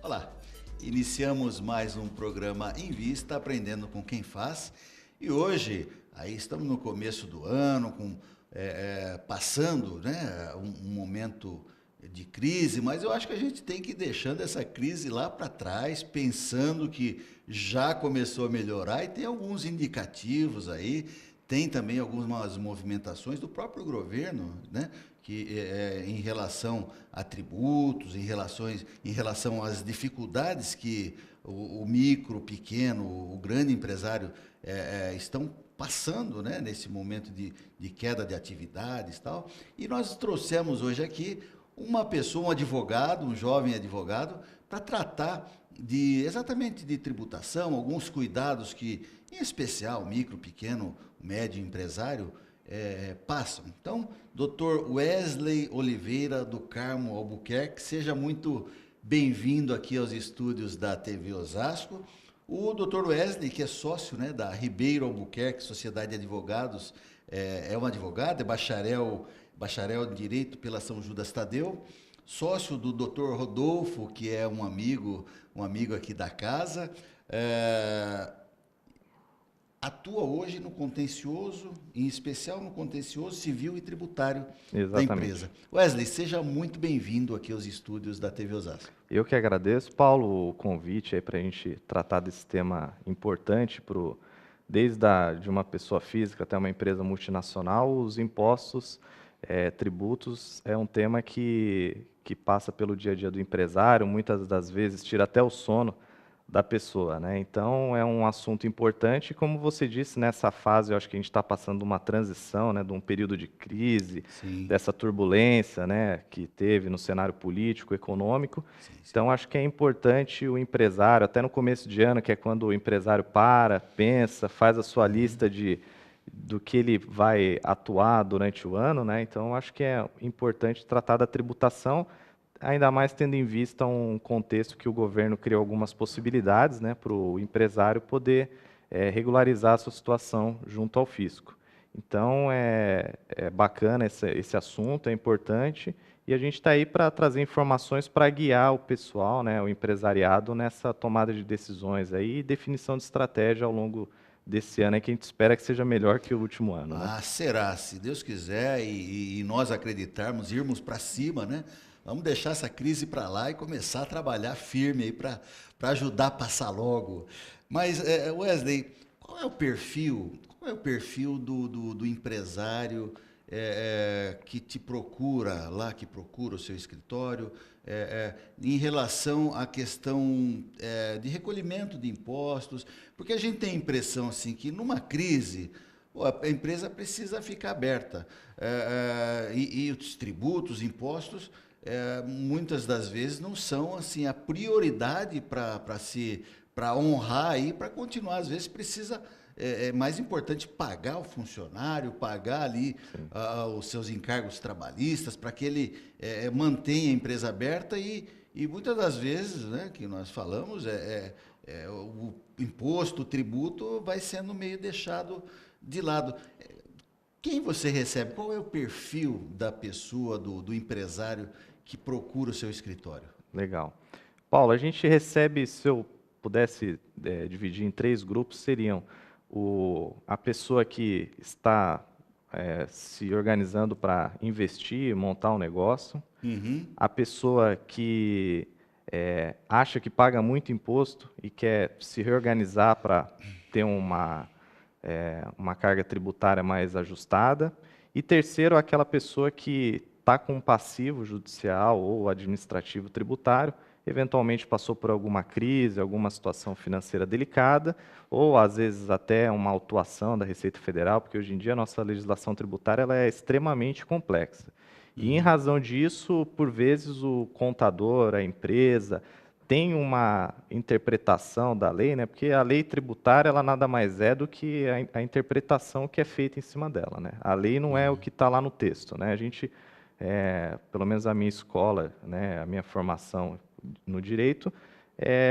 Olá, iniciamos mais um programa Em Vista, aprendendo com quem faz. E hoje, aí estamos no começo do ano, passando, né, um momento de crise, mas eu acho que a gente tem que ir deixando essa crise lá para trás, pensando que já começou a melhorar e tem alguns indicativos aí, tem também algumas movimentações do próprio governo, né, que em relação a tributos, em relação às dificuldades que o micro, o pequeno, o grande empresário estão passando, né, nesse momento de queda de atividades e tal. E nós trouxemos hoje aqui uma pessoa, um advogado, um jovem advogado, para tratar exatamente de tributação, alguns cuidados que, em especial, o micro, pequeno, médio empresário passam. Então, Dr. Wesley Oliveira do Carmo Albuquerque, seja muito bem-vindo aqui aos estúdios da TV Osasco. O Dr. Wesley, que é sócio, né, da Ribeiro Albuquerque Sociedade de Advogados, é um advogado, é bacharel em Direito pela São Judas Tadeu, sócio do Dr. Rodolfo, que é um amigo aqui da casa, atua hoje no contencioso, em especial no contencioso civil e tributário da Exatamente. empresa. Wesley, seja muito bem-vindo aqui aos estúdios da TV Osasco. Eu que agradeço, Paulo, o convite para a gente tratar desse tema importante de uma pessoa física até uma empresa multinacional. Os impostos, tributos, é um tema que passa pelo dia a dia do empresário, muitas das vezes tira até o sono da pessoa, né? Então, é um assunto importante, e como você disse, nessa fase, eu acho que a gente está passando uma transição, né, de um período de crise, Sim, dessa turbulência, né, que teve no cenário político, econômico. sim, sim. Então, acho que é importante o empresário, até no começo de ano, que é quando o empresário pensa, faz a sua lista do que ele vai atuar durante o ano, né? Então, acho que é importante tratar da tributação, ainda mais tendo em vista um contexto que o governo criou algumas possibilidades, né, para o empresário poder regularizar a sua situação junto ao fisco. Então, é bacana esse assunto, é importante, e a gente está aí para trazer informações para guiar o pessoal, né, o empresariado, nessa tomada de decisões aí, e definição de estratégia ao longo desse ano, que a gente espera que seja melhor que o último ano, né? Ah, será, se Deus quiser e nós acreditarmos, irmos para cima, né? Vamos deixar essa crise para lá e começar a trabalhar firme aí para ajudar a passar logo. Mas, Wesley, qual é o perfil do empresário que te procura lá, que procura o seu escritório, em relação à questão de recolhimento de impostos? Porque a gente tem a impressão assim que numa crise pô, a empresa precisa ficar aberta. E os tributos, os impostos, muitas das vezes não são assim a prioridade para honrar aí, para continuar. Às vezes precisa, é mais importante pagar o funcionário, pagar ali Sim. os seus encargos trabalhistas, para que ele mantenha a empresa aberta e muitas das vezes, né, que nós falamos, o imposto, o tributo vai sendo meio deixado de lado. Quem você recebe? Qual é o perfil da pessoa, do empresário que procura o seu escritório? Legal. Paulo, a gente recebe, se eu pudesse dividir em 3 grupos, seriam a pessoa que está se organizando para investir, montar um negócio, Uhum. a pessoa que acha que paga muito imposto e quer se reorganizar para ter uma carga tributária mais ajustada, e terceiro, aquela pessoa que está com um passivo judicial ou administrativo tributário, eventualmente passou por alguma crise, alguma situação financeira delicada, ou às vezes até uma autuação da Receita Federal, porque hoje em dia a nossa legislação tributária ela é extremamente complexa. E em razão disso, por vezes o contador, a empresa, tem uma interpretação da lei, né? Porque a lei tributária ela nada mais é do que a interpretação que é feita em cima dela, né? A lei não é o que está lá no texto, né? A gente, pelo menos a minha escola, né, a minha formação no direito,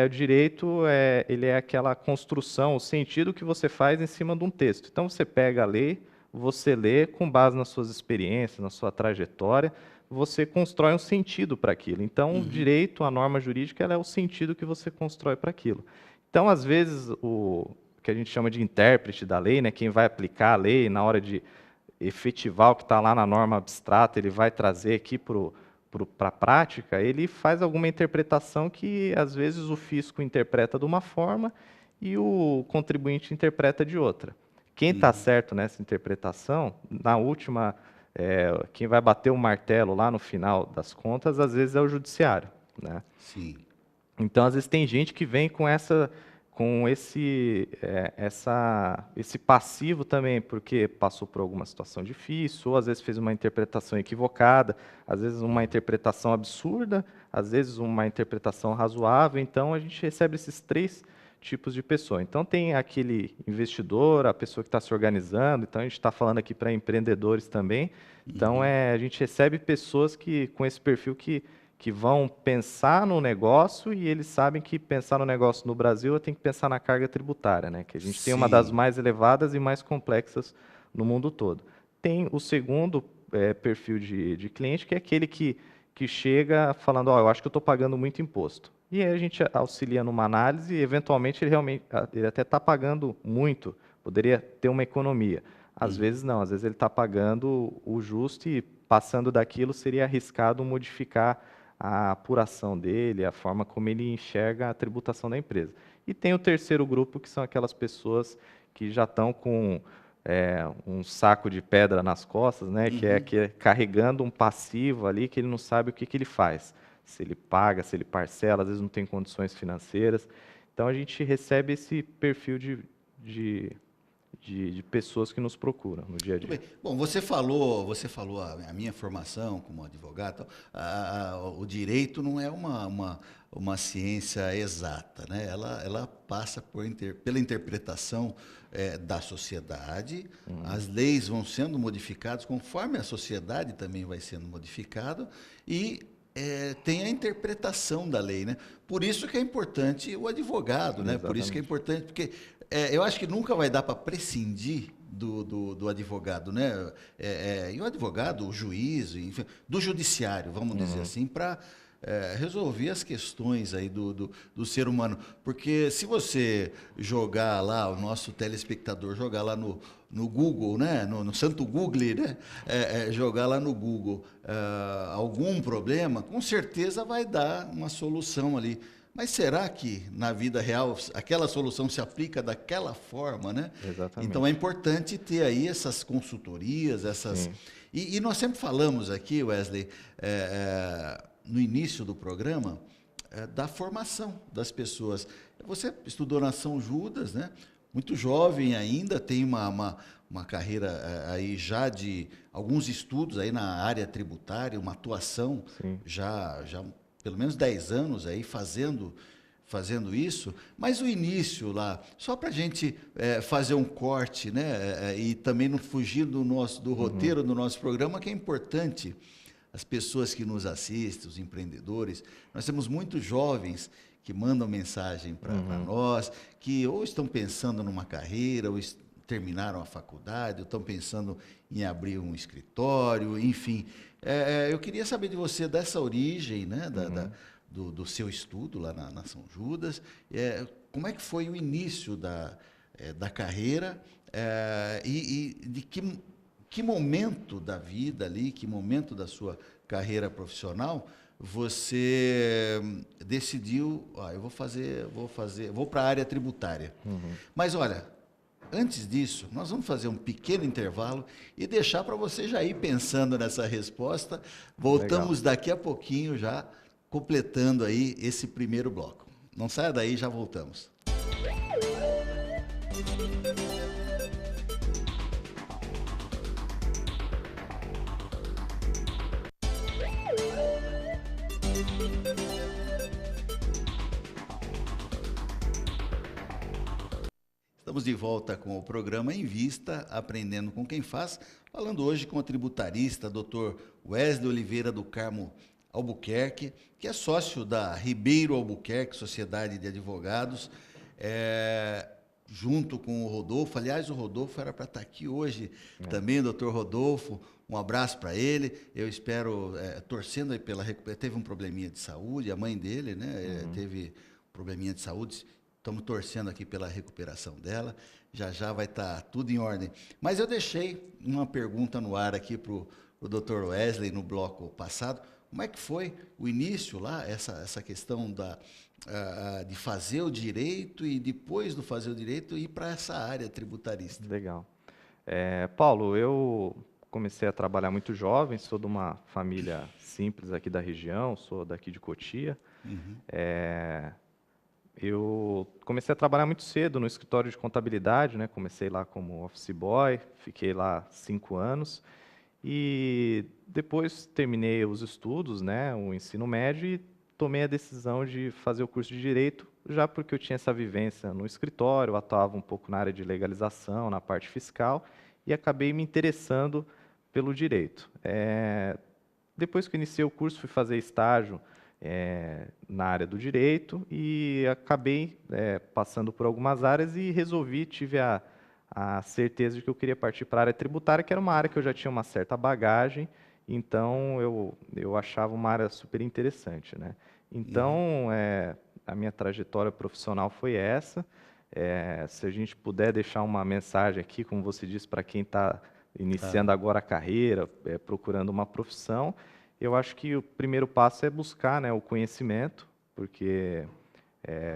o direito ele é aquela construção, o sentido que você faz em cima de um texto. Então você pega a lei, você lê com base nas suas experiências, na sua trajetória, você constrói um sentido para aquilo. Então, o direito, a norma jurídica, ela é o sentido que você constrói para aquilo. Então, às vezes, o que a gente chama de intérprete da lei, né, quem vai aplicar a lei na hora de efetivar o que está lá na norma abstrata, ele vai trazer aqui para a prática, ele faz alguma interpretação que, às vezes, o fisco interpreta de uma forma e o contribuinte interpreta de outra. Quem está certo nessa interpretação, na última, quem vai bater o martelo lá no final das contas, às vezes é o judiciário, né? Sim. Então, às vezes tem gente que vem com esse passivo também, porque passou por alguma situação difícil, ou às vezes fez uma interpretação equivocada, às vezes uma interpretação absurda, às vezes uma interpretação razoável. Então, a gente recebe esses três tipos de pessoa. Então, tem aquele investidor, a pessoa que está se organizando. Então, a gente está falando aqui para empreendedores também. Então, a gente recebe pessoas com esse perfil que vão pensar no negócio, e eles sabem que pensar no negócio no Brasil tem que pensar na carga tributária, né? Que a gente tem uma das Sim. mais elevadas e mais complexas no mundo todo. Tem o segundo perfil de cliente, que é aquele que chega falando, eu acho que eu estou pagando muito imposto. E aí a gente auxilia numa análise e, eventualmente, ele até está pagando muito, poderia ter uma economia. Às vezes não, às vezes ele está pagando o justo, e passando daquilo seria arriscado modificar a apuração dele, a forma como ele enxerga a tributação da empresa. E tem o terceiro grupo, que são aquelas pessoas que já estão com um saco de pedra nas costas, né, que é carregando um passivo ali, que ele não sabe o que ele faz. Se ele paga, se ele parcela, às vezes não tem condições financeiras. Então, a gente recebe esse perfil de pessoas que nos procuram no dia a Muito dia. bem. Bom, você falou a minha formação como advogado. O direito não é uma ciência exata, né? Ela passa pela interpretação da sociedade. As leis vão sendo modificadas conforme a sociedade também vai sendo modificada, e tem a interpretação da lei, né? Por isso que é importante o advogado, né? Por isso que é Exatamente. importante, porque eu acho que nunca vai dar para prescindir do advogado, né? E o advogado, o juiz, enfim, do judiciário, vamos dizer assim, para resolver as questões aí do ser humano. Porque se você jogar lá, o nosso telespectador jogar lá no Google, né? no santo Google, né? Jogar lá no Google algum problema, com certeza vai dar uma solução ali. Mas será que na vida real aquela solução se aplica daquela forma, né? Então é Exatamente. importante ter aí essas consultorias, Sim. e nós sempre falamos aqui, Wesley, no início do programa, da formação das pessoas. Você estudou na São Judas, né? Muito jovem ainda, tem uma carreira aí já de alguns estudos aí na área tributária, uma atuação Sim. já pelo menos 10 anos aí fazendo isso, mas o início lá, só para a gente fazer um corte, né, e também não fugir do roteiro do nosso programa, que é importante as pessoas que nos assistem, os empreendedores. Nós temos muitos jovens que mandam mensagem para nós, que ou estão pensando numa carreira, ou terminaram a faculdade, ou estão pensando em abrir um escritório, enfim. Eu queria saber de você dessa origem, né, do seu estudo lá na São Judas. Como é que foi o início da carreira e de que momento da vida ali, que momento da sua carreira profissional você decidiu, eu vou para a área tributária. Mas olha, antes disso, nós vamos fazer um pequeno intervalo e deixar para você já ir pensando nessa resposta. Legal. Voltamos daqui a pouquinho já, completando aí esse primeiro bloco. Não saia daí, já voltamos. Estamos de volta com o programa Em Vista, Aprendendo com Quem Faz, falando hoje com o tributarista, Dr. Wesley Oliveira do Carmo Albuquerque, que é sócio da Ribeiro Albuquerque, Sociedade de Advogados, junto com o Rodolfo. Aliás, o Rodolfo era para estar aqui hoje também, o doutor Rodolfo. Um abraço para ele. Eu espero, torcendo aí pela recuperação. Teve um probleminha de saúde, a mãe dele, né? Teve um probleminha de saúde. Estamos torcendo aqui pela recuperação dela. Já já vai estar tudo em ordem. Mas eu deixei uma pergunta no ar aqui para o Dr. Wesley no bloco passado. Como é que foi o início lá, essa questão de fazer o direito e depois do fazer o direito ir para essa área tributarista? Legal. Paulo, eu comecei a trabalhar muito jovem, sou de uma família simples aqui da região, sou daqui de Cotia. Eu comecei a trabalhar muito cedo no escritório de contabilidade, né? Comecei lá como office boy, fiquei lá 5 anos e depois terminei os estudos, né? O ensino médio e tomei a decisão de fazer o curso de Direito, já porque eu tinha essa vivência no escritório, eu atuava um pouco na área de legalização, na parte fiscal e acabei me interessando pelo direito. Depois que eu iniciei o curso, fui fazer estágio na área do direito e acabei passando por algumas áreas e tive a certeza de que eu queria partir para a área tributária, que era uma área que eu já tinha uma certa bagagem, então eu achava uma área super interessante, né? Então, a minha trajetória profissional foi essa. Se a gente puder deixar uma mensagem aqui, como você disse, para quem está iniciando agora a carreira, procurando uma profissão, eu acho que o primeiro passo é buscar, né, o conhecimento, porque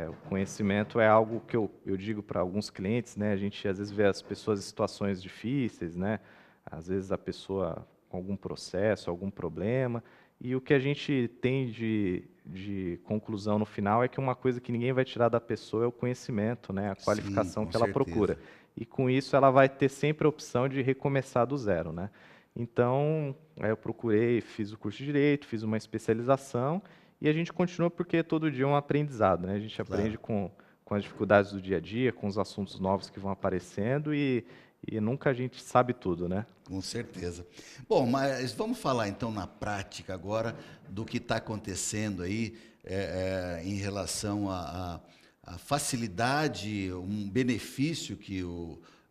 o conhecimento é algo que eu digo para alguns clientes, né, a gente às vezes vê as pessoas em situações difíceis, né, às vezes a pessoa com algum processo, algum problema, e o que a gente tem de conclusão no final é que uma coisa que ninguém vai tirar da pessoa é o conhecimento, né, a Sim, qualificação com que ela certeza. procura. E com isso ela vai ter sempre a opção de recomeçar do zero, né? Então, aí eu procurei, fiz o curso de Direito, fiz uma especialização e a gente continua porque todo dia é um aprendizado, né? A gente Claro. aprende com as dificuldades do dia a dia, com os assuntos novos que vão aparecendo e nunca a gente sabe tudo, né? Com certeza. Bom, mas vamos falar então na prática agora do que está acontecendo aí em relação à facilidade, um benefício que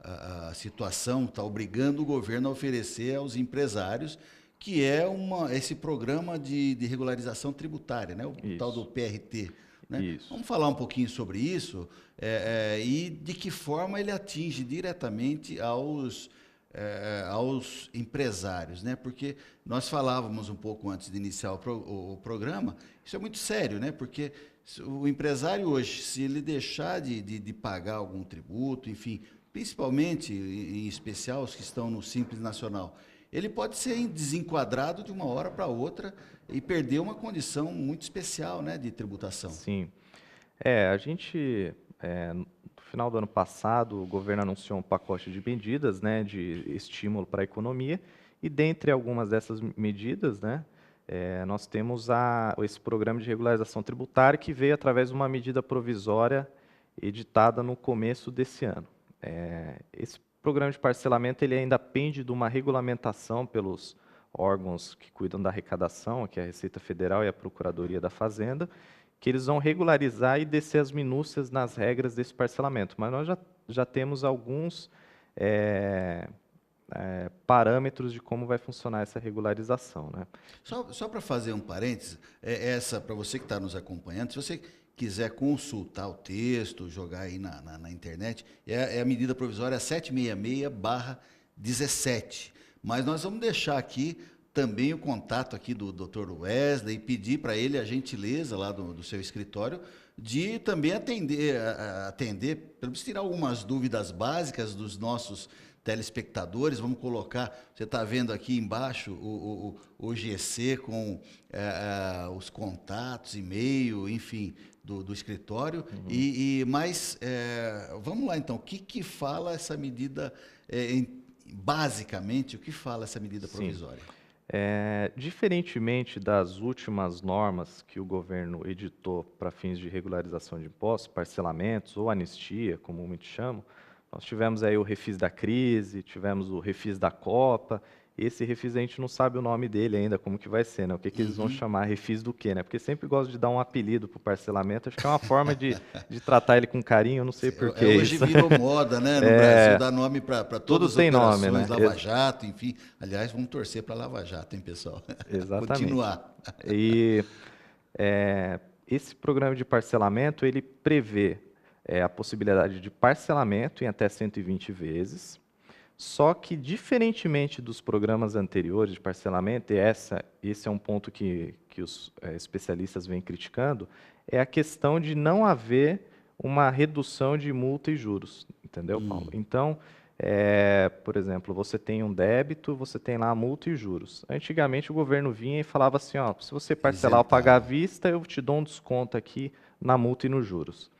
a situação está obrigando o governo a oferecer aos empresários, que é esse programa de regularização tributária, né? O tal do Isso, PRT. Né? isso. Vamos falar um pouquinho sobre isso e de que forma ele atinge diretamente aos empresários, né? Porque nós falávamos um pouco antes de iniciar o programa, isso é muito sério, né? Porque o empresário hoje, se ele deixar de pagar algum tributo, enfim, principalmente, em especial os que estão no Simples Nacional, ele pode ser desenquadrado de uma hora para outra e perder uma condição muito especial, né, de tributação. Sim. A gente, no final do ano passado, o governo anunciou um pacote de medidas, né, de estímulo para a economia, e dentre algumas dessas medidas, né, nós temos esse programa de regularização tributária que veio através de uma medida provisória editada no começo desse ano. Esse programa de parcelamento ele ainda pende de uma regulamentação pelos órgãos que cuidam da arrecadação, que é a Receita Federal e a Procuradoria da Fazenda, que eles vão regularizar e descer as minúcias nas regras desse parcelamento. Mas nós já temos alguns parâmetros de como vai funcionar essa regularização, né? Só para fazer um parênteses, para você que está nos acompanhando, se você quiser consultar o texto, jogar aí na internet, é a medida provisória 766/17. Mas nós vamos deixar aqui também o contato aqui do Dr. Wesley e pedir para ele a gentileza lá do seu escritório de também atender, pelo menos tirar algumas dúvidas básicas dos nossos telespectadores. Vamos colocar, você está vendo aqui embaixo o GC com os contatos, e-mail, enfim, do escritório. Mas vamos lá então, o que fala essa medida, basicamente, o que fala essa medida Sim. provisória? Diferentemente das últimas normas que o governo editou para fins de regularização de impostos, parcelamentos ou anistia, comumente chamam, nós tivemos aí o refis da crise, tivemos o refis da Copa, esse refis a gente não sabe o nome dele ainda, como que vai ser, né? O que que eles vão chamar, refis do quê, né? Porque sempre gosto de dar um apelido pro parcelamento, acho que é uma forma de tratar ele com carinho, eu não sei por que Hoje isso. virou moda, né, no Brasil, dar nome para Tudo todas as tem nome, operações, né? Lava Jato, enfim. Aliás, vamos torcer para Lava Jato, hein, pessoal? Exatamente. Continuar. E esse programa de parcelamento, ele prevê a possibilidade de parcelamento em até 120 vezes, só que, diferentemente dos programas anteriores de parcelamento, e esse é um ponto que os especialistas vêm criticando, é a questão de não haver uma redução de multa e juros, entendeu, Paulo? Então, por exemplo, você tem um débito, você tem lá a multa e juros. Antigamente, o governo vinha e falava assim, ó, se você parcelar ou pagar à Isentava. vista, eu te dou um desconto aqui na multa e nos juros.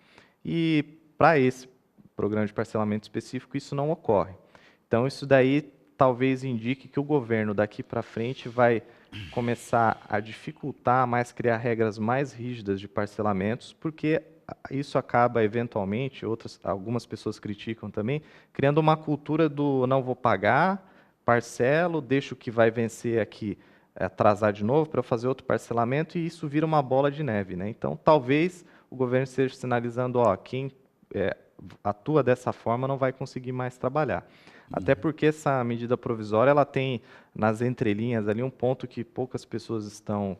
E para esse programa de parcelamento específico, isso não ocorre. Então, isso daí talvez indique que o governo daqui para frente vai começar a dificultar mais, criar regras mais rígidas de parcelamentos, porque isso acaba eventualmente, algumas pessoas criticam também, criando uma cultura do não vou pagar, parcelo, deixo que vai vencer aqui, atrasar de novo para eu fazer outro parcelamento e isso vira uma bola de neve, né? Então, talvez o governo esteja sinalizando, ó, quem atua dessa forma não vai conseguir mais trabalhar. Até porque essa medida provisória ela tem nas entrelinhas ali um ponto que poucas pessoas estão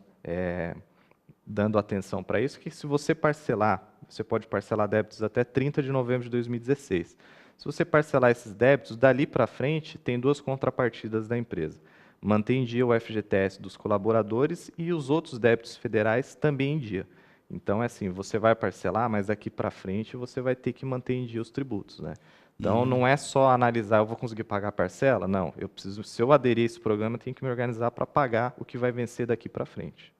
dando atenção para isso, que se você parcelar, você pode parcelar débitos até 30 de novembro de 2016. Se você parcelar esses débitos, dali para frente, tem duas contrapartidas da empresa. Mantém em dia o FGTS dos colaboradores e os outros débitos federais também em dia. Então, é assim, você vai parcelar, mas daqui para frente você vai ter que manter em dia os tributos, né? Então, não é só analisar, eu vou conseguir pagar a parcela? Não, eu preciso, se eu aderir a esse programa, eu tenho que me organizar para pagar o que vai vencer daqui para frente,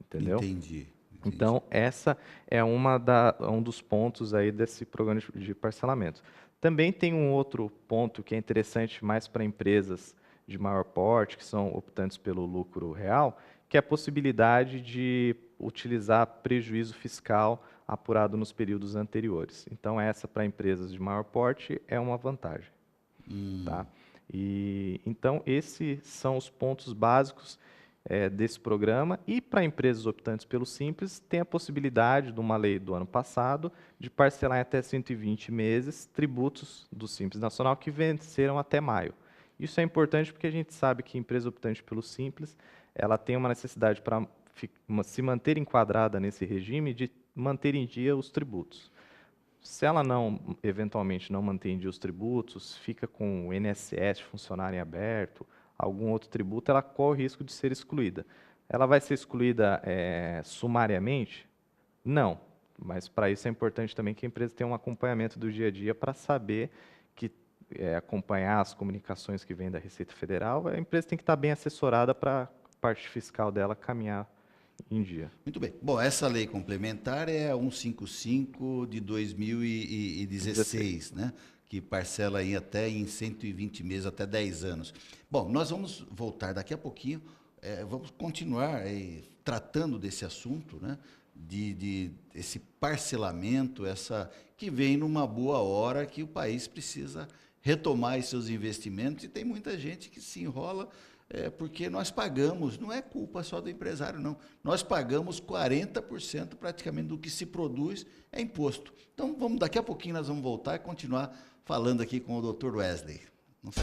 entendeu? Entendi. Então, essa é um dos pontos aí desse programa de parcelamento. Também tem um outro ponto que é interessante mais para empresas de maior porte, que são optantes pelo lucro real, que é a possibilidade de utilizar prejuízo fiscal apurado nos períodos anteriores. Então, essa para empresas de maior porte é uma vantagem, tá? E então esses são os pontos básicos desse programa. E para empresas optantes pelo Simples, tem a possibilidade, de uma lei do ano passado, de parcelar em até 120 meses tributos do Simples Nacional que venceram até maio. Isso é importante porque a gente sabe que a empresa optante pelo Simples, ela tem uma necessidade para se manter enquadrada nesse regime de manter em dia os tributos. Se ela não, eventualmente, não mantém em dia os tributos, fica com o INSS funcionário em aberto, algum outro tributo, ela corre o risco de ser excluída. Ela vai ser excluída sumariamente? Não, mas para isso é importante também que a empresa tenha um acompanhamento do dia a dia para saber que acompanhar as comunicações que vêm da Receita Federal, a empresa tem que estar bem assessorada para a parte fiscal dela caminhar em dia. Muito bem. Bom, essa lei complementar é a 155 de 2016, 16. né? Que parcela aí até em 120 meses, até 10 anos. Bom, nós vamos voltar daqui a pouquinho, vamos continuar aí tratando desse assunto, né? De esse parcelamento, que vem numa boa hora que o país precisa retomar os seus investimentos e tem muita gente que se enrola porque nós pagamos, não é culpa só do empresário, não. Nós pagamos 40% praticamente do que se produz é imposto. Então, daqui a pouquinho nós vamos voltar e continuar falando aqui com o Dr. Wesley. Não sei.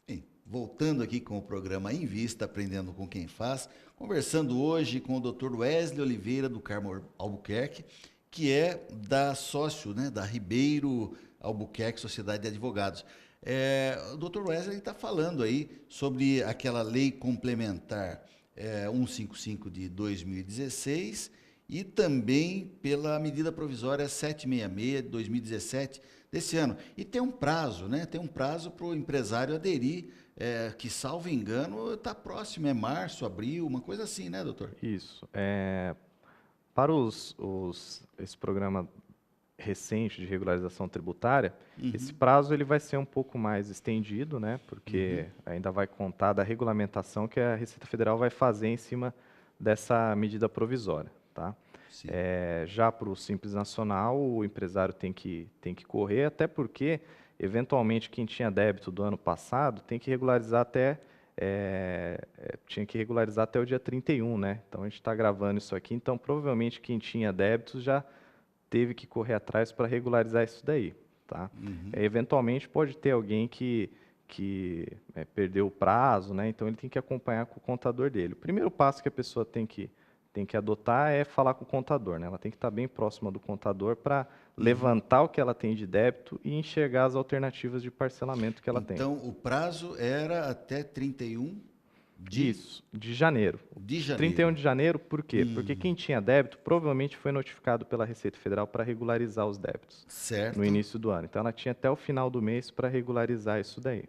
Bem, voltando aqui com o programa Em Vista, Aprendendo com Quem Faz, conversando hoje com o Dr. Wesley Oliveira do Carmo Albuquerque, que é sócio, né, da Ribeiro Albuquerque Sociedade de Advogados. O Dr. Wesley está falando aí sobre aquela lei complementar 155 de 2016 e também pela medida provisória 766 de 2017 desse ano. E tem um prazo, né? Tem um prazo para o empresário aderir, que, salvo engano, está próximo, é março, abril, uma coisa assim, né, doutor? Isso. Para esse programa recente de regularização tributária, esse Uhum. prazo ele vai ser um pouco mais estendido, né? Porque ainda vai contar da regulamentação que a Receita Federal vai fazer em cima dessa medida provisória, tá? Sim. Já para o Simples Nacional, o empresário tem que correr, até porque, eventualmente, quem tinha débito do ano passado tem que regularizar tinha que regularizar até o dia 31, né? Então, a gente está gravando isso aqui, então, provavelmente, quem tinha débitos já teve que correr atrás para regularizar isso daí, tá? Uhum. Eventualmente, pode ter alguém que perdeu o prazo, né? Então, ele tem que acompanhar com o contador dele. O primeiro passo que a pessoa tem que adotar é falar com o contador, né? Ela tem que estar bem próxima do contador para Uhum. levantar o que ela tem de débito e enxergar as alternativas de parcelamento que ela tem. Então, o prazo era até 31 de, Isso, de janeiro. de 31 janeiro. de janeiro, por quê? Porque Hum, quem tinha débito provavelmente foi notificado pela Receita Federal para regularizar os débitos no certo? início do ano. Então, ela tinha até o final do mês para regularizar isso daí,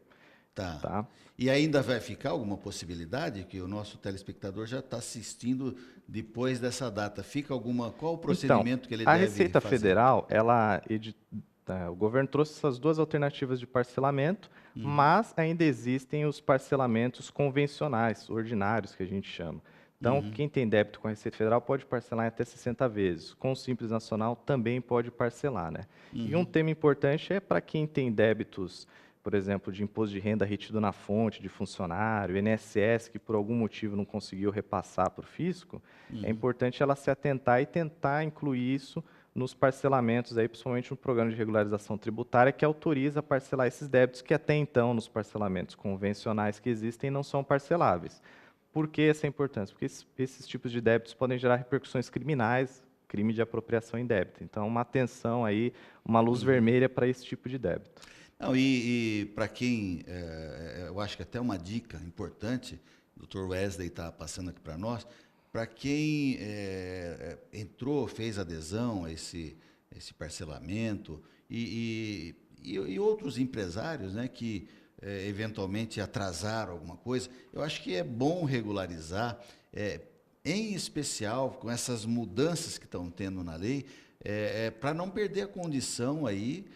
Tá. tá? E ainda vai ficar alguma possibilidade que o nosso telespectador já está assistindo depois dessa data? Fica alguma? Qual o Então, procedimento que ele a deve Receita fazer? Federal, o governo trouxe essas duas alternativas de parcelamento, Uhum, mas ainda existem os parcelamentos convencionais, ordinários, que a gente chama. Então, uhum, quem tem débito com a Receita Federal pode parcelar em até 60 vezes. Com o Simples Nacional também pode parcelar, né? E um uhum, tema importante é para quem tem débitos, por exemplo, de imposto de renda retido na fonte de funcionário, INSS, que por algum motivo não conseguiu repassar para o fisco, é uhum. importante ela se atentar e tentar incluir isso nos parcelamentos, aí, principalmente no programa de regularização tributária, que autoriza a parcelar esses débitos que até então, nos parcelamentos convencionais que existem, não são parceláveis. Por que essa importância? Porque esses tipos de débitos podem gerar repercussões criminais, crime de apropriação indébita. Então, uma atenção aí, uma luz vermelha para esse tipo de débito. Não, e para quem, eu acho que até uma dica importante, o Dr. Wesley está passando aqui para nós, para quem entrou, fez adesão a esse parcelamento e outros empresários, né, que eventualmente atrasaram alguma coisa, eu acho que é bom regularizar, em especial com essas mudanças que estão tendo na lei, para não perder a condição aí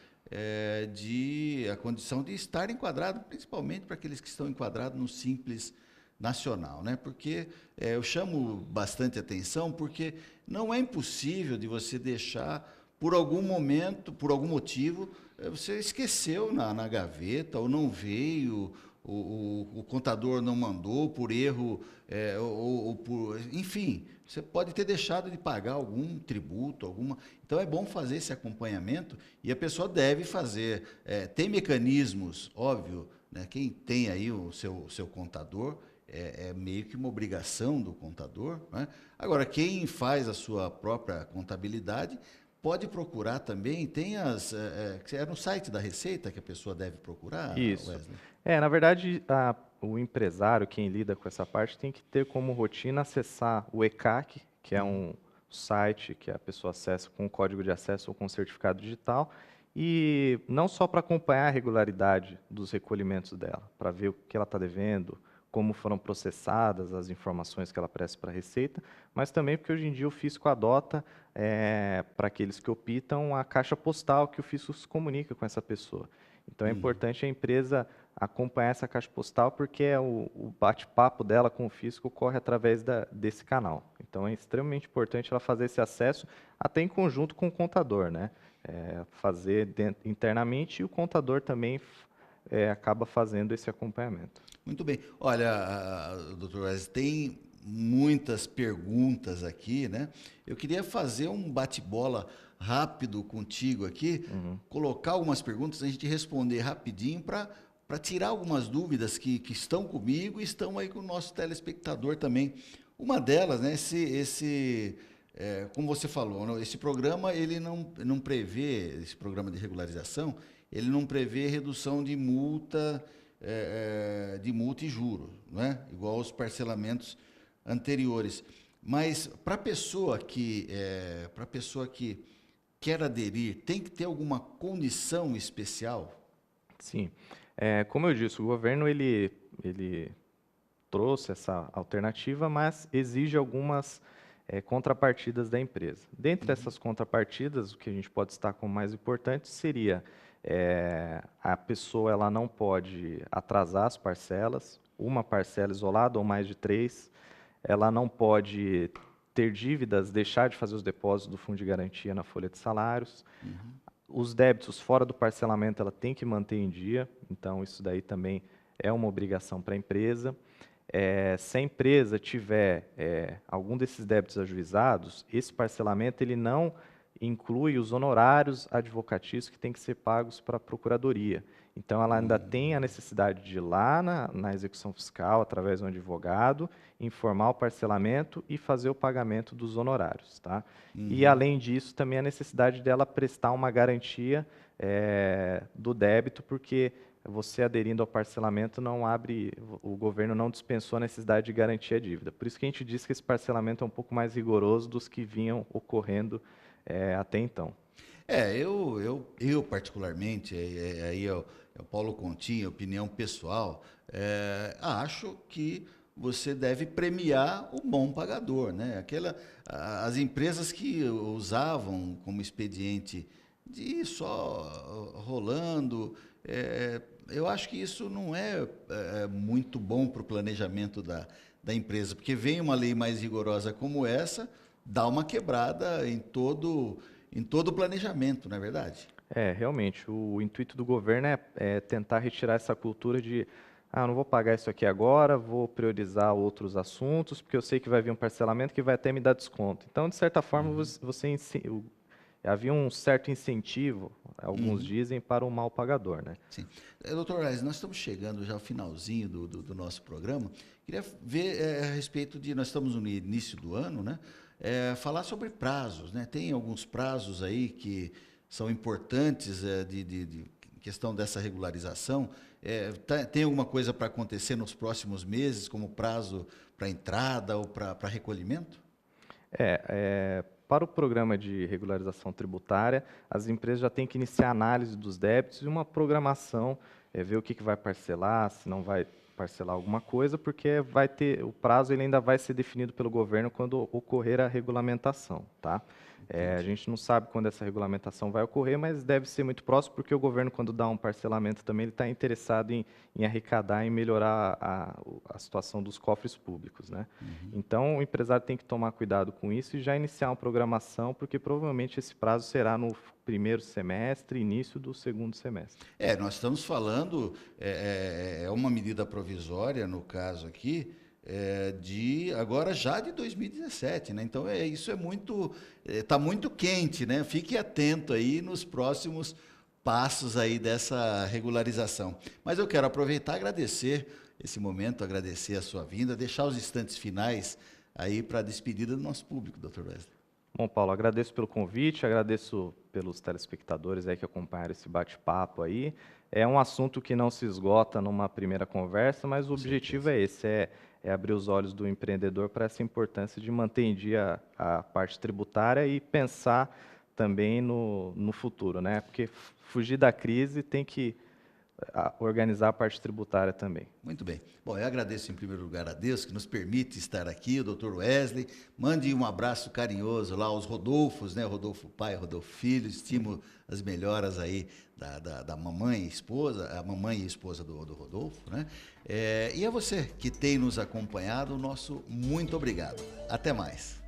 de a condição de estar enquadrado, principalmente para aqueles que estão enquadrados no Simples Nacional, né? Porque eu chamo bastante atenção porque não é impossível de você deixar por algum momento, por algum motivo, você esqueceu na gaveta ou não veio, o contador não mandou por erro, ou por, enfim, você pode ter deixado de pagar algum tributo, alguma. Então é bom fazer esse acompanhamento e a pessoa deve fazer. Tem mecanismos, óbvio, né? Quem tem aí o seu contador, é meio que uma obrigação do contador, né? Agora, quem faz a sua própria contabilidade pode procurar também, tem que é no site da Receita que a pessoa deve procurar, Isso. Wesley. Na verdade, o empresário, quem lida com essa parte, tem que ter como rotina acessar o ECAC, que é um site que a pessoa acessa com código de acesso ou com certificado digital, e não só para acompanhar a regularidade dos recolhimentos dela, para ver o que ela está devendo, como foram processadas as informações que ela presta para a Receita, mas também porque hoje em dia o fisco adota, para aqueles que optam, a caixa postal que o fisco se comunica com essa pessoa. Então é importante a empresa acompanhar essa caixa postal porque o bate-papo dela com o fisco ocorre através desse canal. Então é extremamente importante ela fazer esse acesso até em conjunto com o contador, né? Fazer internamente e o contador também acaba fazendo esse acompanhamento. Muito bem. Olha, doutor Wesley, tem muitas perguntas aqui, né? Eu queria fazer um bate-bola rápido contigo aqui, Uhum. colocar algumas perguntas, a gente responder rapidinho para tirar algumas dúvidas que estão comigo e estão aí com o nosso telespectador também. Uma delas, né? Como você falou, né, esse programa ele não prevê, esse programa de regularização, ele não prevê redução de multa e juro, né? Igual aos parcelamentos anteriores. Mas para pessoa que quer aderir, tem que ter alguma condição especial? Sim. Como eu disse, o governo ele trouxe essa alternativa, mas exige algumas contrapartidas da empresa. Dentre essas contrapartidas, o que a gente pode destacar como mais importante seria a pessoa ela não pode atrasar as parcelas, uma parcela isolada ou mais de 3, ela não pode ter dívidas, deixar de fazer os depósitos do fundo de garantia na folha de salários. Os débitos fora do parcelamento ela tem que manter em dia, então isso daí também é uma obrigação para a empresa. Se a empresa tiver algum desses débitos ajuizados, esse parcelamento ele não inclui os honorários advocatícios que têm que ser pagos para a procuradoria. Então, ela ainda tem a necessidade de ir lá na execução fiscal, através de um advogado, informar o parcelamento e fazer o pagamento dos honorários. Tá? E, além disso, também a necessidade dela prestar uma garantia do débito, porque você aderindo ao parcelamento o governo não dispensou a necessidade de garantir a dívida. Por isso que a gente diz que esse parcelamento é um pouco mais rigoroso dos que vinham ocorrendo até então. Eu particularmente, aí é o Paulo Continha, opinião pessoal, acho que você deve premiar o bom pagador, né? As empresas que usavam como expediente de ir só rolando, eu acho que isso não é muito bom para o planejamento da empresa, porque vem uma lei mais rigorosa como essa, dá uma quebrada em todo o planejamento, não é verdade? Realmente, o intuito do governo é tentar retirar essa cultura de não vou pagar isso aqui agora, vou priorizar outros assuntos, porque eu sei que vai vir um parcelamento que vai até me dar desconto. Então, de certa forma, havia um certo incentivo, alguns dizem, para o mal pagador, né? Sim. Doutor Reis, nós estamos chegando já ao finalzinho do nosso programa. Queria ver a respeito nós estamos no início do ano, né? Falar sobre prazos, né? Tem alguns prazos aí que são importantes de questão dessa regularização. Tem alguma coisa para acontecer nos próximos meses, como prazo para entrada ou para recolhimento? Para o programa de regularização tributária, as empresas já têm que iniciar a análise dos débitos e uma programação, ver o que vai parcelar, se não vai parcelar alguma coisa, porque o prazo ele ainda vai ser definido pelo governo quando ocorrer a regulamentação, tá? A gente não sabe quando essa regulamentação vai ocorrer, mas deve ser muito próximo, porque o governo, quando dá um parcelamento também, ele está interessado em arrecadar e melhorar a situação dos cofres públicos, né? Então, o empresário tem que tomar cuidado com isso e já iniciar uma programação, porque provavelmente esse prazo será no primeiro semestre, início do segundo semestre. Nós estamos falando, uma medida provisória, no caso aqui, agora já de 2017, né? Então isso está muito quente, né? Fique atento aí nos próximos passos aí dessa regularização. Mas eu quero aproveitar e agradecer esse momento, agradecer a sua vinda, deixar os instantes finais aí para a despedida do nosso público, Dr. Wesley. Bom, Paulo, agradeço pelo convite, agradeço pelos telespectadores aí que acompanharam esse bate-papo aí. É um assunto que não se esgota numa primeira conversa, mas o objetivo é esse, é abrir os olhos do empreendedor para essa importância de manter em dia a parte tributária e pensar também no futuro, né? Porque fugir da crise tem que organizar a parte tributária também. Muito bem. Bom, eu agradeço em primeiro lugar a Deus que nos permite estar aqui, o Dr. Wesley. Mande um abraço carinhoso lá aos Rodolfos, né? Rodolfo pai, Rodolfo filho. Estimo as melhoras aí da mamãe e esposa, a mamãe e esposa do Rodolfo, né? E a você que tem nos acompanhado, o nosso muito obrigado. Até mais.